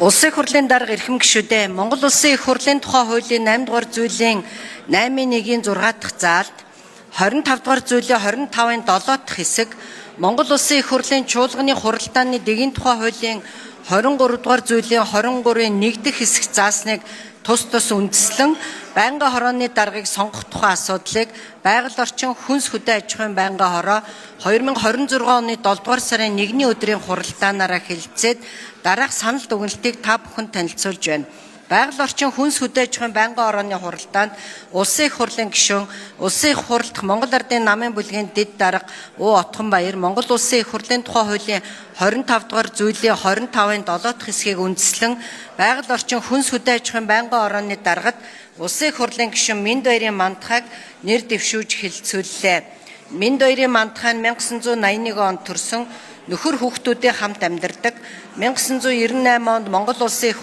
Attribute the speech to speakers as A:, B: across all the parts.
A: Улсын их хурлын дарга эрхэм гишүүдээ Монгол Улсын их хурлын тухай хуулийн 8 дугаар зүйлийн 8-1-ийн 6 дахь заалд 25 дугаар зүйлийн 25-ын 7 дахь хэсэг Монгол Улсын их хурлын чуулганы хуралдааны дэгийн тухай хуулийн 23 дугаар зүйлийн 23-ын 1 дахь хэсэг заасныг тус үндэслэн байнгын хорооны даргыг сонгох тухай асуудлыг байгаль орчин хүнс хөдөө аж ахуйн байнгын хороо 2026 оны 7 дугаар сарын 1-ний өдрийн хуралдаанаараа хэлэлцээд дараах санал дүгнэлтийг та бүхэнд танилцуулж байна. Байгаль орчин хүнс хөдөө аж ахуйн байнгын хорооны хуралдаанд Улсын их хурлын гишүүн, Улсын их хурлд Монгол Ардын намын бүлгийн дэд дарга Уу Отгонбаяр, Монгол Улсын их хурлын тухай хуулийн 25 дугаар зүйлийн 25-ын 7 дахь хэсгийг үндэслэн байгаль орчин хүнс хөдөө аж ахуйн байнгын хорооны даргад Улсын их хурлын гишүүн Минд Баярын мандахыг нэр дэвшүүлж хэлэлцүүллээ. Минд Баярын мандах нь 1981 онд төрсөн нөхөр хүүхдүүдийн хамт амьдардаг. 1998 онд Монгол Улсын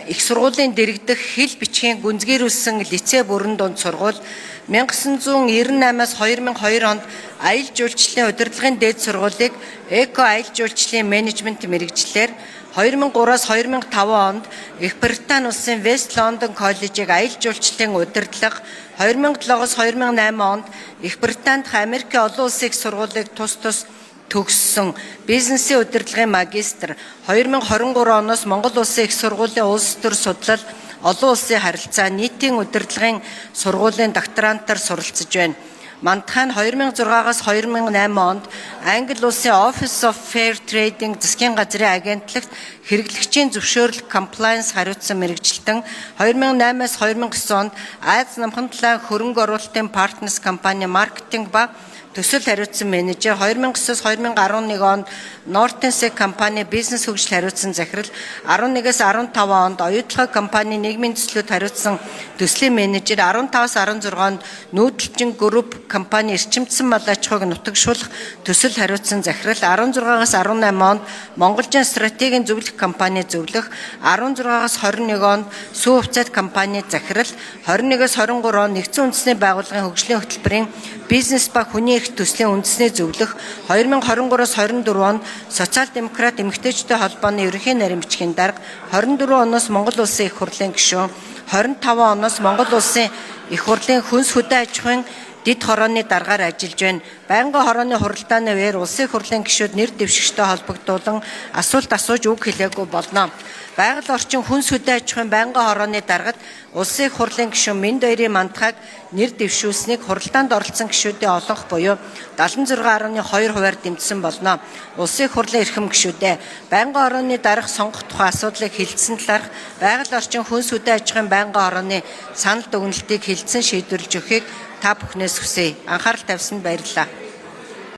A: их сургуулийн дэргэдэх хэл бичгийн гүнзгийрүүлсэн лицей бүрэн дунд сургууль 1998-аас 2002 онд аялал жуулчлалын удирдлагын дээд сургуулийг эко аялал жуулчлалын менежмент мэргэжлэр 2003-аас 2005 онд Их Британи улсын Вест Лондон коллежийг аялал жуулчлалын удирдлага 2007-оос 2008 онд Их Британи дахь Америкийн олон улсын их сургуулийг тус төгссөн бизнесийн удирдлагын магистр 2023 оноос Монгол Улсын их сургуулийн улс төр судлал олон улсын харилцаа нийтийн удирдлагын сургуулийн докторантаар суралцж байна. Мандах нь 2006-аас 2008 онд Англи улсын Office of Fair Trading засгийн газрын агентлагт хэрэглэгчийн зөвшөөрөл compliance хариуцсан мэргэжилтэн 2008-аас 2009 онд Айз намхан талайн хөрөнгө оруулалтын Partners компани маркетинг ба төсөл хариуцсан менежер 2009-оос 2011 онд Нортенсек компани бизнес хөгжил хариуцсан захирал 11-ээс 15 онд оюутлага компани нийгмийн төслүүд хариуцсан төслийн менежер 15-аас 16 онд нүүдэлчин групп компани эрчимдсэн мал аж ахуйг нутагшуулах төсөл хариуцсан захирал 16-аас 18 онд Монголжин стратегийн зөвлөх компани зөвлөх 16-аас 21 онд сүү хувьцаат компани захирал 21-ээс 23 онд нэгдсэн үндэсний байгууллагын хөгжлийн хөтөлбөрийн бизнес ба хүний эрх төслийн үндэсний зөвлөх 2023-оос 24 онд социал-демократ эмэгтэйчүүдийн холбооны ерөнхий нарийн бичгийн дарга 24 оноос Монгол Улсын их хурлын гишүүн 25 оноос Монгол Улсын их хурлын хүнс хөдөө аж ахуйн дэд хорооны даргаар ажиллаж байна. Байнгын хорооны хуралдааны үеэр Улсын их хурлын гишүүд нэр дэвшигчтэй холбогдуулан асуулт асууж үг хэлээгүй болно. Байгаль орчин хүнс хөдөө аж ахуйн байнгын хорооны даргад Улсын их хурлын гишүүн Минд Баярын мандахыг нэр дэвшүүлсэнийг хуралдаанд оролцсон гишүүдийн олонх буюу 76.2%-аар дэмжсэн болно. Улсын их хурлын эрхэм гишүүдээ байнгын хорооны дарга сонгох тухай асуудлыг хэлэлцсэн талаарх байгаль орчин хүнс хөдөө аж ахуйн байнгын хорооны санал дүгнэлтийг хэлэлцэн шийдвэрлэж өгөхийг та бүхнээс хүсье. Анхаарал тавьсанд баярлалаа.